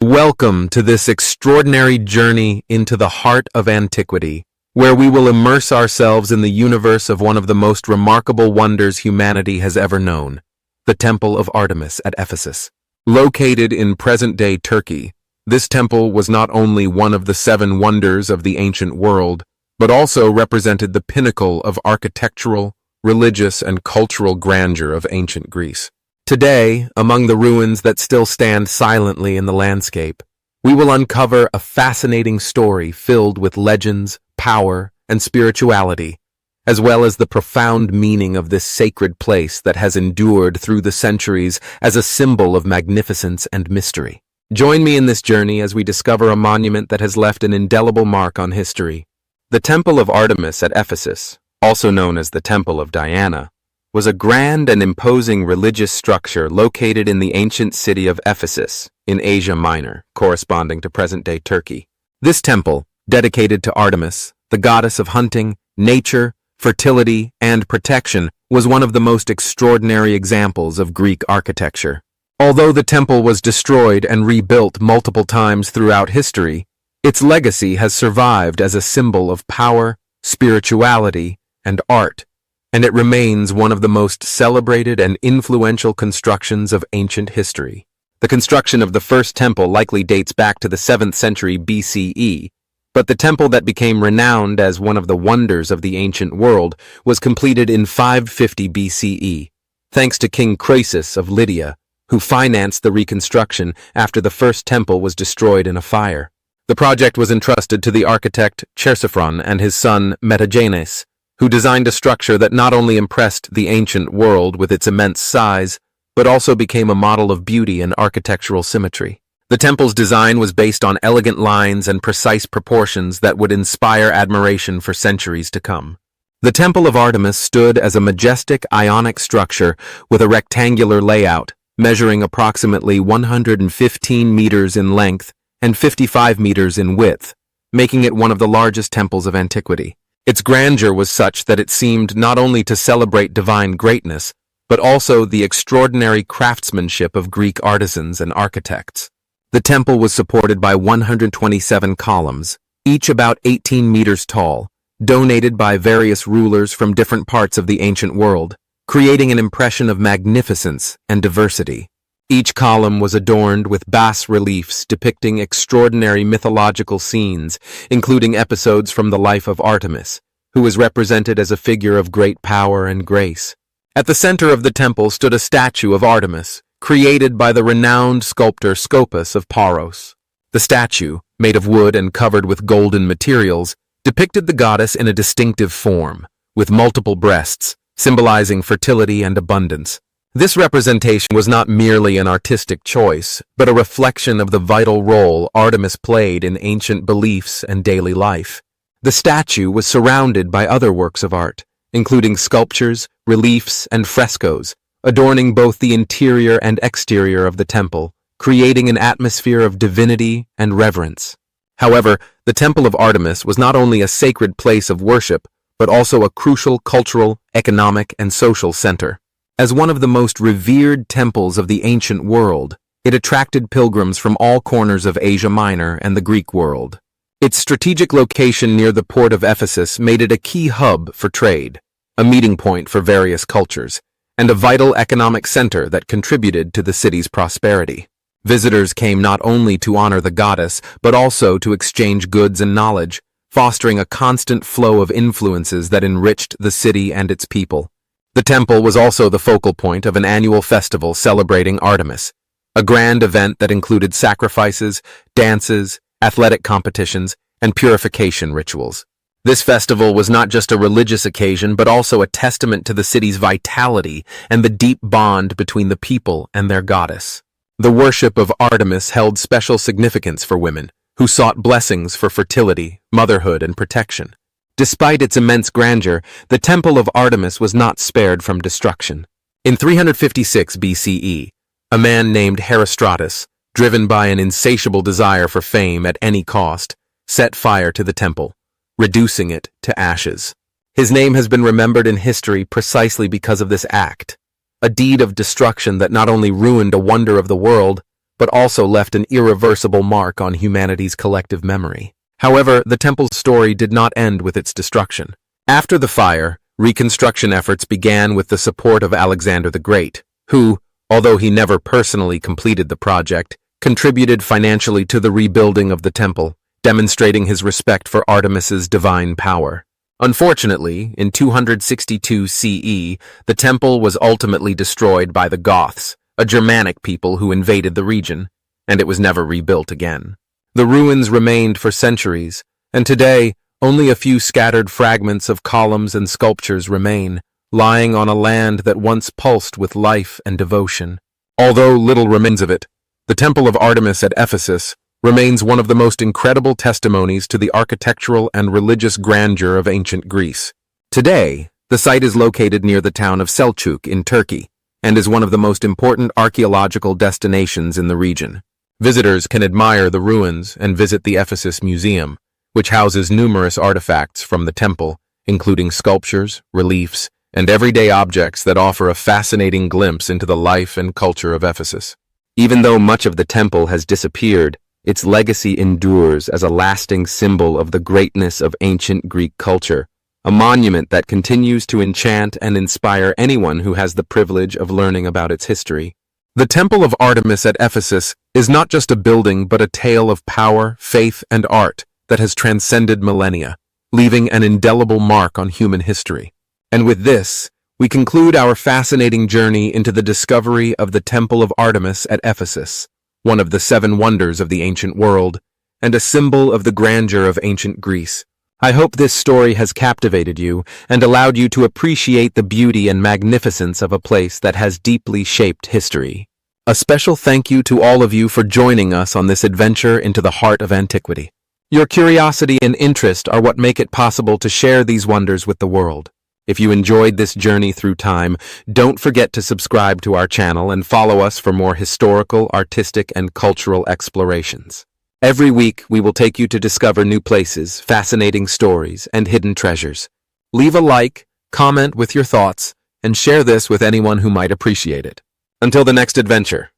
Welcome to this extraordinary journey into the heart of antiquity, where we will immerse ourselves in the universe of one of the most remarkable wonders humanity has ever known, the Temple of Artemis at Ephesus. Located in present-day Turkey, this temple was not only one of the 7 wonders of the ancient world, but also represented the pinnacle of architectural, religious, and cultural grandeur of ancient Greece. Today, among the ruins that still stand silently in the landscape, we will uncover a fascinating story filled with legends, power, and spirituality, as well as the profound meaning of this sacred place that has endured through the centuries as a symbol of magnificence and mystery. Join me in this journey as we discover a monument that has left an indelible mark on history. The Temple of Artemis at Ephesus, also known as the Temple of Diana, was a grand and imposing religious structure located in the ancient city of Ephesus in Asia Minor, corresponding to present-day Turkey. This temple, dedicated to Artemis, the goddess of hunting, nature, fertility, and protection, was one of the most extraordinary examples of Greek architecture. Although the temple was destroyed and rebuilt multiple times throughout history, its legacy has survived as a symbol of power, spirituality, and art, and it remains one of the most celebrated and influential constructions of ancient history. The construction of the first temple likely dates back to the 7th century BCE, but the temple that became renowned as one of the wonders of the ancient world was completed in 550 BCE, thanks to King Croesus of Lydia, who financed the reconstruction after the first temple was destroyed in a fire. The project was entrusted to the architect Chersiphron and his son Metagenes, who designed a structure that not only impressed the ancient world with its immense size, but also became a model of beauty and architectural symmetry. The temple's design was based on elegant lines and precise proportions that would inspire admiration for centuries to come. The Temple of Artemis stood as a majestic Ionic structure with a rectangular layout, measuring approximately 115 meters in length and 55 meters in width, making it one of the largest temples of antiquity. Its grandeur was such that it seemed not only to celebrate divine greatness, but also the extraordinary craftsmanship of Greek artisans and architects. The temple was supported by 127 columns, each about 18 meters tall, donated by various rulers from different parts of the ancient world, creating an impression of magnificence and diversity. Each column was adorned with bas-reliefs depicting extraordinary mythological scenes, including episodes from the life of Artemis, who was represented as a figure of great power and grace. At the center of the temple stood a statue of Artemis, created by the renowned sculptor Scopas of Paros. The statue, made of wood and covered with golden materials, depicted the goddess in a distinctive form, with multiple breasts, symbolizing fertility and abundance. This representation was not merely an artistic choice, but a reflection of the vital role Artemis played in ancient beliefs and daily life. The statue was surrounded by other works of art, including sculptures, reliefs, and frescoes, adorning both the interior and exterior of the temple, creating an atmosphere of divinity and reverence. However, the Temple of Artemis was not only a sacred place of worship, but also a crucial cultural, economic, and social center. As one of the most revered temples of the ancient world, it attracted pilgrims from all corners of Asia Minor and the Greek world. Its strategic location near the port of Ephesus made it a key hub for trade, a meeting point for various cultures, and a vital economic center that contributed to the city's prosperity. Visitors came not only to honor the goddess, but also to exchange goods and knowledge, fostering a constant flow of influences that enriched the city and its people. The temple was also the focal point of an annual festival celebrating Artemis, a grand event that included sacrifices, dances, athletic competitions, and purification rituals. This festival was not just a religious occasion, but also a testament to the city's vitality and the deep bond between the people and their goddess. The worship of Artemis held special significance for women, who sought blessings for fertility, motherhood, and protection. Despite its immense grandeur, the Temple of Artemis was not spared from destruction. In 356 BCE, a man named Herostratus, driven by an insatiable desire for fame at any cost, set fire to the temple, reducing it to ashes. His name has been remembered in history precisely because of this act, a deed of destruction that not only ruined a wonder of the world, but also left an irreversible mark on humanity's collective memory. However, the temple's story did not end with its destruction. After the fire, reconstruction efforts began with the support of Alexander the Great, who, although he never personally completed the project, contributed financially to the rebuilding of the temple, demonstrating his respect for Artemis's divine power. Unfortunately, in 262 CE, the temple was ultimately destroyed by the Goths, a Germanic people who invaded the region, and it was never rebuilt again. The ruins remained for centuries, and today, only a few scattered fragments of columns and sculptures remain, lying on a land that once pulsed with life and devotion. Although little remains of it, the Temple of Artemis at Ephesus remains one of the most incredible testimonies to the architectural and religious grandeur of ancient Greece. Today, the site is located near the town of Selçuk in Turkey, and is one of the most important archaeological destinations in the region. Visitors can admire the ruins and visit the Ephesus Museum, which houses numerous artifacts from the temple, including sculptures, reliefs, and everyday objects that offer a fascinating glimpse into the life and culture of Ephesus. Even though much of the temple has disappeared, its legacy endures as a lasting symbol of the greatness of ancient Greek culture, a monument that continues to enchant and inspire anyone who has the privilege of learning about its history. The Temple of Artemis at Ephesus is not just a building but a tale of power, faith, and art that has transcended millennia, leaving an indelible mark on human history. And with this, we conclude our fascinating journey into the discovery of the Temple of Artemis at Ephesus, one of the 7 wonders of the ancient world, and a symbol of the grandeur of ancient Greece. I hope this story has captivated you and allowed you to appreciate the beauty and magnificence of a place that has deeply shaped history. A special thank you to all of you for joining us on this adventure into the heart of antiquity. Your curiosity and interest are what make it possible to share these wonders with the world. If you enjoyed this journey through time, don't forget to subscribe to our channel and follow us for more historical, artistic, and cultural explorations. Every week, we will take you to discover new places, fascinating stories, and hidden treasures. Leave a like, comment with your thoughts, and share this with anyone who might appreciate it. Until the next adventure.